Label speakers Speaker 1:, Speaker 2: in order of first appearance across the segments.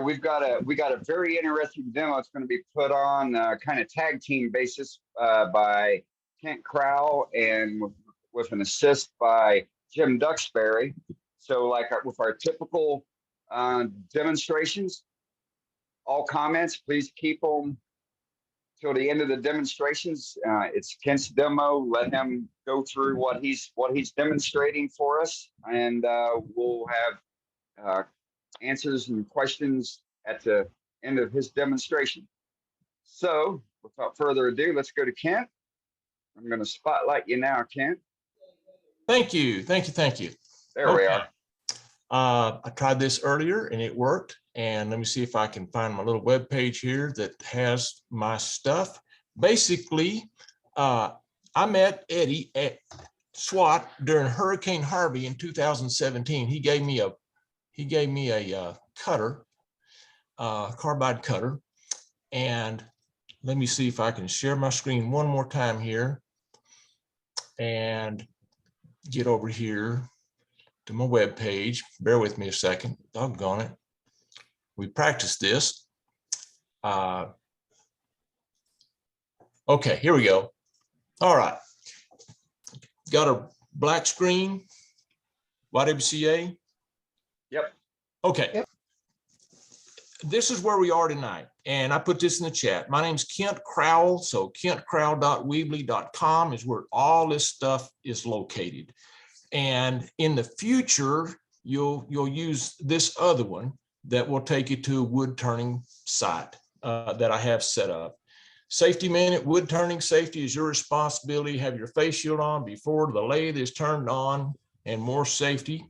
Speaker 1: We got a very interesting demo. It's going to be put on kind of tag team basis by Kent Crowell and with an assist by Jim Duxbury. So like with our typical demonstrations, all comments, please keep them till the end of the demonstrations. It's Kent's demo. Let him go through what he's demonstrating for us, and we'll have answers and questions at the end of his demonstration. So without further ado, let's go to Kent. I'm going to spotlight you now, Kent.
Speaker 2: Thank you.
Speaker 1: There we are.
Speaker 2: I tried this earlier and it worked. And let me see if I can find my little web page here that has my stuff. Basically, I met Eddie at SWAT during Hurricane Harvey in 2017. He gave me a cutter, carbide cutter. And let me see if I can share my screen one more time here and get over here to my web page. Bear with me a second. Doggone it. We practiced this. Okay, here we go. All right. Got a black screen, YWCA?
Speaker 1: Yep.
Speaker 2: Okay.
Speaker 3: Yep.
Speaker 2: This is where we are tonight. And I put this in the chat. My name's Kent Crowell. So kentcrowell.weebly.com is where all this stuff is located. And in the future, you'll use this other one that will take you to a wood turning site that I have set up. Safety minute, wood turning safety is your responsibility. Have your face shield on before the lathe is turned on, and more safety.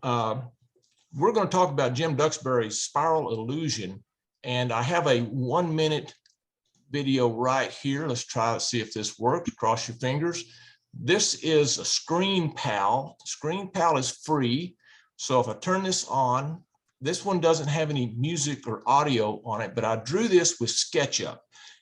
Speaker 2: We're going to talk about Jim Duxbury's spiral illusion, and I have a 1 minute video right here. Let's try to see if this works. Cross your fingers. This is a Screen Pal. Screen Pal is free. So if I turn this on, this one doesn't have any music or audio on it, but I drew this with SketchUp,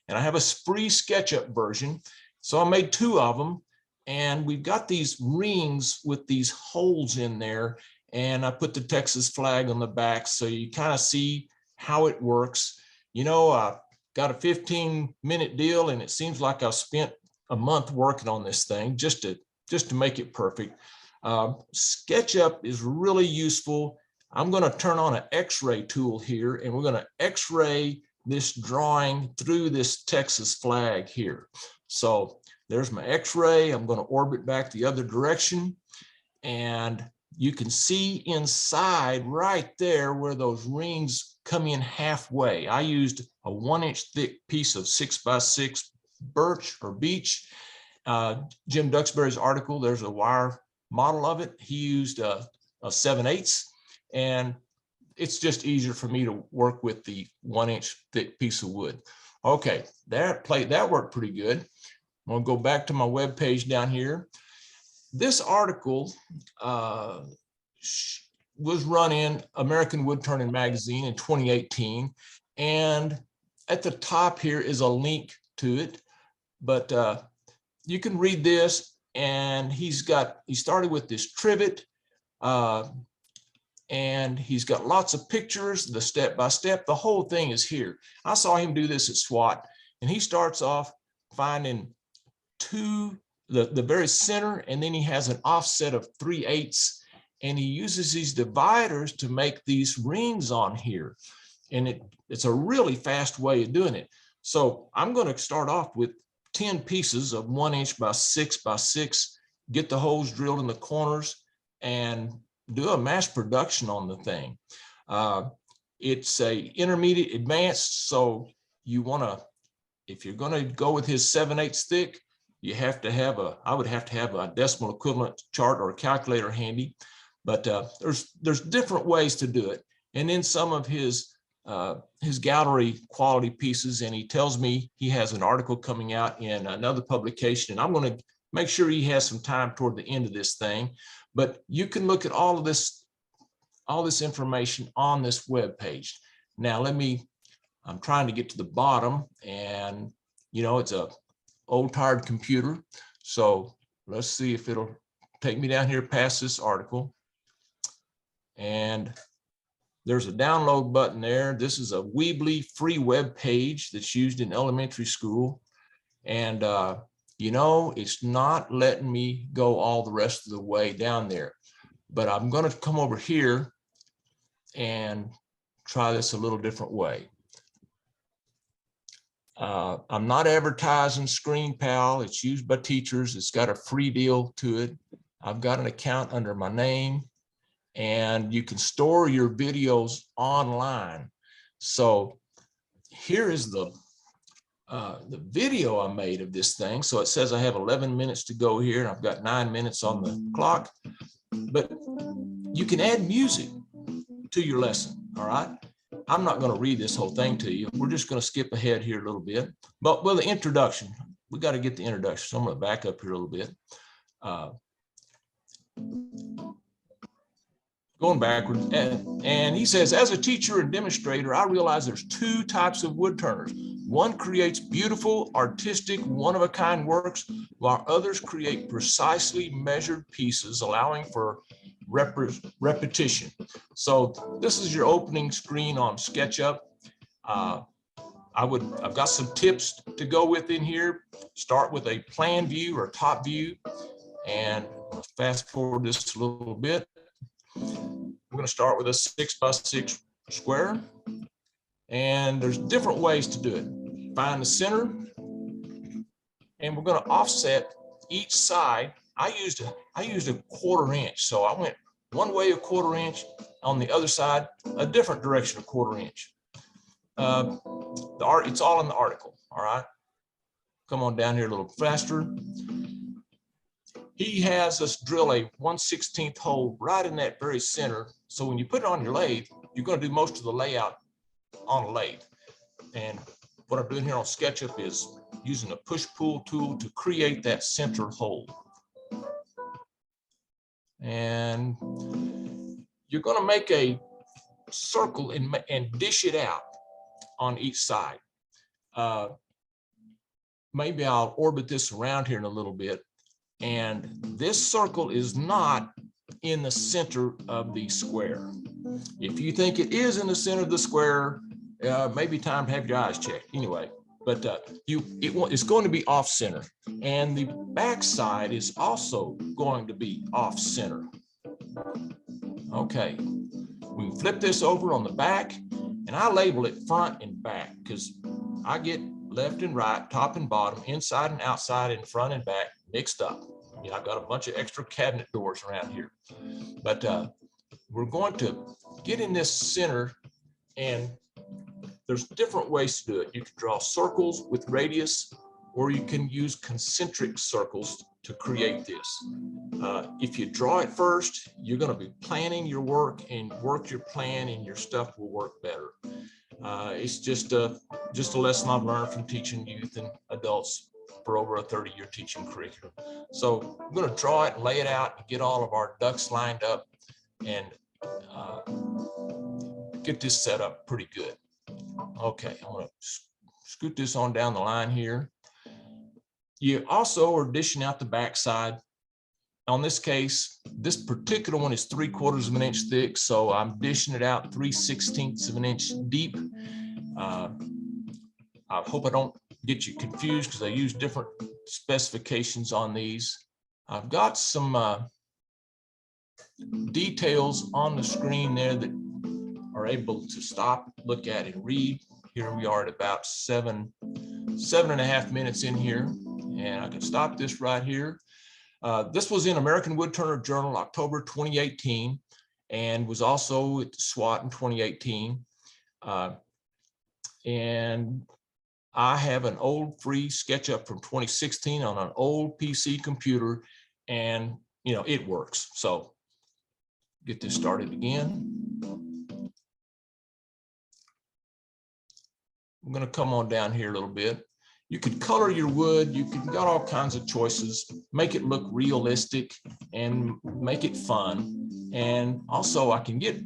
Speaker 2: and I have a free SketchUp version. So I made 2 of them, and we've got these rings with these holes in there, and I put the Texas flag on the back so you kind of see how it works. You know, I got a 15-minute deal, and it seems like I've spent a month working on this thing just to make it perfect. SketchUp is really useful. I'm going to turn on an X-ray tool here, and we're going to X-ray this drawing through this Texas flag here. So there's my X-ray. I'm going to orbit back the other direction, and you can see inside right there where those rings come in halfway. I used a 1-inch thick piece of 6x6 birch or beech. Jim Duxbury's article, there's a wire model of it. He used a 7/8, and it's just easier for me to work with the 1-inch thick piece of wood. Okay, that worked pretty good. I'm gonna go back to my web page down here. This article was run in American Woodturning magazine in 2018, and at the top here is a link to it. But you can read this, and he started with this trivet, and he's got lots of pictures, the step-by-step, the whole thing is here. I saw him do this at SWAT, and he starts off finding the very center, and then he has an offset of 3/8, and he uses these dividers to make these rings on here. And it's a really fast way of doing it. So I'm going to start off with 10 pieces of 1-inch by 6x6, get the holes drilled in the corners, and do a mass production on the thing. It's a intermediate advanced, so you want to, if you're going to go with his 7/8 thick, you have to have I would have to have a decimal equivalent chart or a calculator handy. But there's different ways to do it. And then some of his gallery quality pieces, and he tells me he has an article coming out in another publication, and I'm going to make sure he has some time toward the end of this thing. But you can look at all this information on this web page. Now I'm trying to get to the bottom, and you know, it's a old tired computer, so let's see if it'll take me down here past this article. And There's a download button there. This is a Weebly free web page that's used in elementary school. And, you know, it's not letting me go all the rest of the way down there. But I'm going to come over here and try this a little different way. I'm not advertising ScreenPal. It's used by teachers. It's got a free deal to it. I've got an account under my name, and you can store your videos online. So here is the video I made of this thing. So it says I have 11 minutes to go here, and I've got 9 minutes on the clock. But you can add music to your lesson, all right? I'm not going to read this whole thing to you. We're just going to skip ahead here a little bit. But with the introduction, we got to get the introduction. So I'm going to back up here a little bit. Going backwards. And he says, as a teacher and demonstrator, I realize there's two types of woodturners. One creates beautiful, artistic, one-of-a-kind works, while others create precisely measured pieces, allowing for repetition. So this is your opening screen on SketchUp. I've got some tips to go with in here. Start with a plan view or top view, and fast forward this a little bit. We're going to start with a 6x6 square, and there's different ways to do it. Find the center, and we're going to offset each side. I used a 1/4 inch, so I went one way a 1/4 inch, on the other side a different direction, a 1/4 inch. It's all in the article. All right, come on down here a little faster. He has us drill a 1/16 hole right in that very center. So when you put it on your lathe, you're going to do most of the layout on a lathe. And what I'm doing here on SketchUp is using a push-pull tool to create that center hole. And you're going to make a circle and dish it out on each side. Maybe I'll orbit this around here in a little bit. And this circle is not in the center of the square. If you think it is in the center of the square, maybe time to have your eyes checked. Anyway, but it's going to be off center, and the back side is also going to be off center. Okay, we can flip this over on the back, and I label it front and back because I get left and right, top and bottom, inside and outside, and front and back mixed up. I mean, I've got a bunch of extra cabinet doors around here, but we're going to get in this center, and there's different ways to do it. You can draw circles with radius, or you can use concentric circles to create this. If you draw it first, you're going to be planning your work and work your plan, and your stuff will work better. It's just a lesson I've learned from teaching youth and adults for over a 30-year teaching curriculum. So I'm going to draw it and lay it out and get all of our ducks lined up and get this set up pretty good. Okay, I'm going to scoot this on down the line here. You also are dishing out the backside. On this case, this particular one is 3/4 of an inch thick, so I'm dishing it out 3/16 of an inch deep. I hope I don't get you confused because I use different specifications on these. I've got some details on the screen there that are able to stop, look at, and read. Here we are at about 7.5 minutes in here, and I can stop this right here. This was in American Woodturner Journal, October 2018, and was also at SWAT in 2018. And I have an old free SketchUp from 2016 on an old PC computer, and you know it works. So get this started again. I'm going to come on down here a little bit. You could color your wood. You can got all kinds of choices. Make it look realistic and make it fun. And also, I can get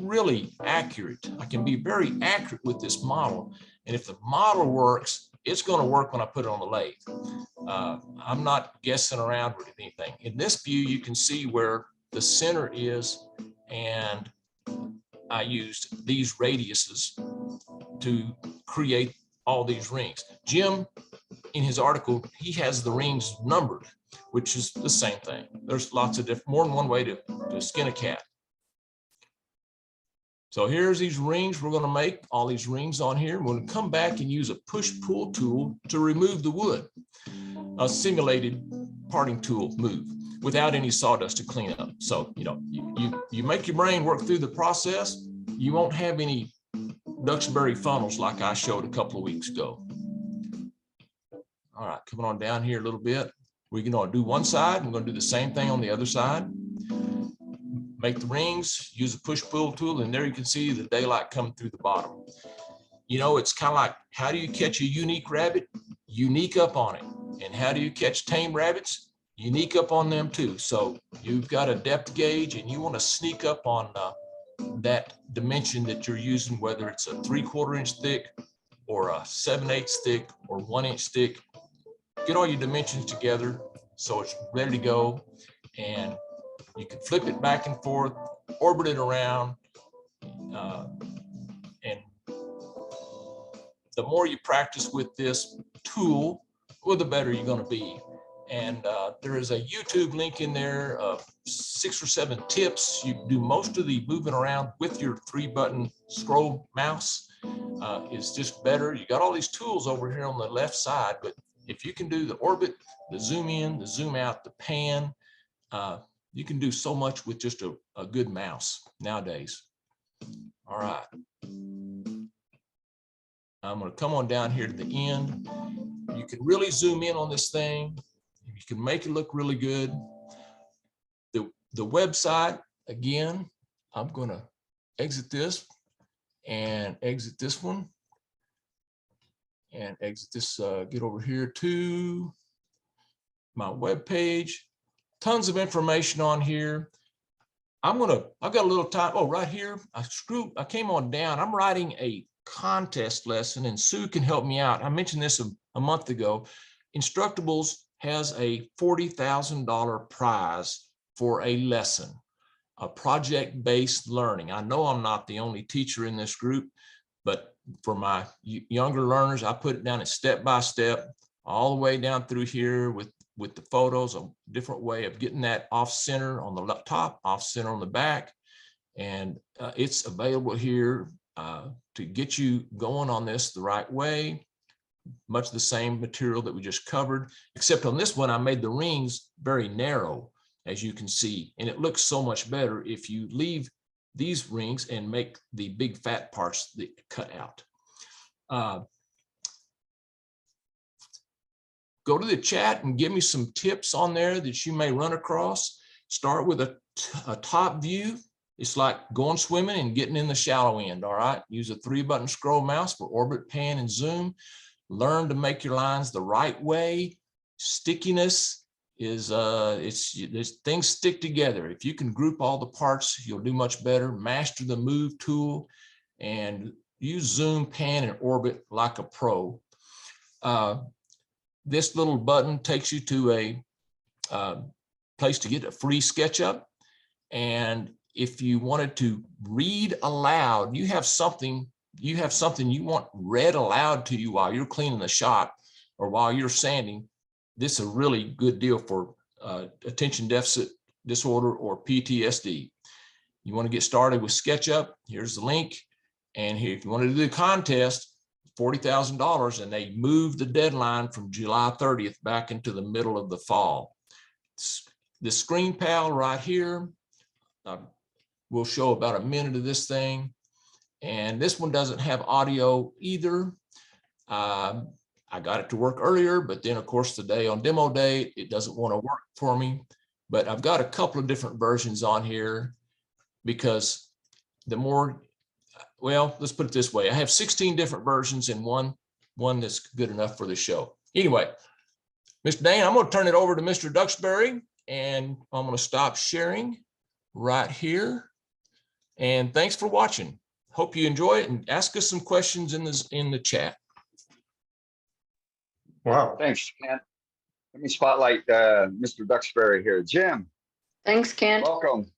Speaker 2: really accurate. I can be very accurate with this model. And if the model works, it's going to work when I put it on the lathe. I'm not guessing around with anything. In this view, you can see where the center is, and I used these radiuses to create all these rings. Jim, in his article, he has the rings numbered, which is the same thing. There's lots of different, more than one way to skin a cat. So here's these rings we're going to make, all these rings on here. We're going to come back and use a push-pull tool to remove the wood, a simulated parting tool move without any sawdust to clean up. So, you know, you make your brain work through the process. You won't have any Duxbury funnels like I showed a couple of weeks ago. All right, coming on down here a little bit. We're going to do one side. We're going to do the same thing on the other side. Make the rings, use a push-pull tool, and there you can see the daylight coming through the bottom. You know, it's kind of like, how do you catch a unique rabbit? Unique up on it. And how do you catch tame rabbits? Unique up on them too. So you've got a depth gauge and you want to sneak up on that dimension that you're using, whether it's a 3/4 inch thick or a 7/8 thick or 1 inch thick. Get all your dimensions together so it's ready to go, and you can flip it back and forth, orbit it around, and the more you practice with this tool, well, the better you're going to be. And there is a YouTube link in there of 6 or 7 tips. You can do most of the moving around with your 3-button scroll mouse. It's just better. You got all these tools over here on the left side, but if you can do the orbit, the zoom in, the zoom out, the pan, you can do so much with just a good mouse nowadays. All right. I'm going to come on down here to the end. You can really zoom in on this thing. You can make it look really good. The website, again, I'm going to exit this and exit this one and exit this, get over here to my web page. Tons of information on here. I've got a little time. Oh, right here, I came on down. I'm writing a contest lesson, and Sue can help me out. I mentioned this a month ago. Instructables has a $40,000 prize for a lesson, a project-based learning. I know I'm not the only teacher in this group, but for my younger learners, I put it down as step by step, all the way down through here with the photos, a different way of getting that off center on the top, off center on the back. And it's available here to get you going on this the right way. Much the same material that we just covered, except on this one, I made the rings very narrow, as you can see, and it looks so much better if you leave these rings and make the big fat parts that cut out. Go to the chat and give me some tips on there that you may run across. Start with a top view. It's like going swimming and getting in the shallow end, all right? Use a 3-button scroll mouse for orbit, pan, and zoom. Learn to make your lines the right way. Stickiness is, things stick together. If you can group all the parts, you'll do much better. Master the move tool and use zoom, pan, and orbit like a pro. This little button takes you to a place to get a free SketchUp. And if you wanted to read aloud, you have something you want read aloud to you while you're cleaning the shop or while you're sanding, this is a really good deal for attention deficit disorder or PTSD. You want to get started with SketchUp, here's the link. And here, if you want to do the contest, $40,000, and they moved the deadline from July 30th back into the middle of the fall. The screen pal right here, we'll show about a minute of this thing. And this one doesn't have audio either. I got it to work earlier, but then of course today on demo day, it doesn't want to work for me. But I've got a couple of different versions on here because the more, well, let's put it this way. I have 16 different versions and one that's good enough for the show. Anyway, Mr. Dane, I'm going to turn it over to Mr. Duxbury, and I'm going to stop sharing right here. And thanks for watching. Hope you enjoy it, and ask us some questions in the chat.
Speaker 3: Wow.
Speaker 1: Thanks, Kent. Let me spotlight Mr. Duxbury here. Jim.
Speaker 4: Thanks, Kent.
Speaker 1: Welcome.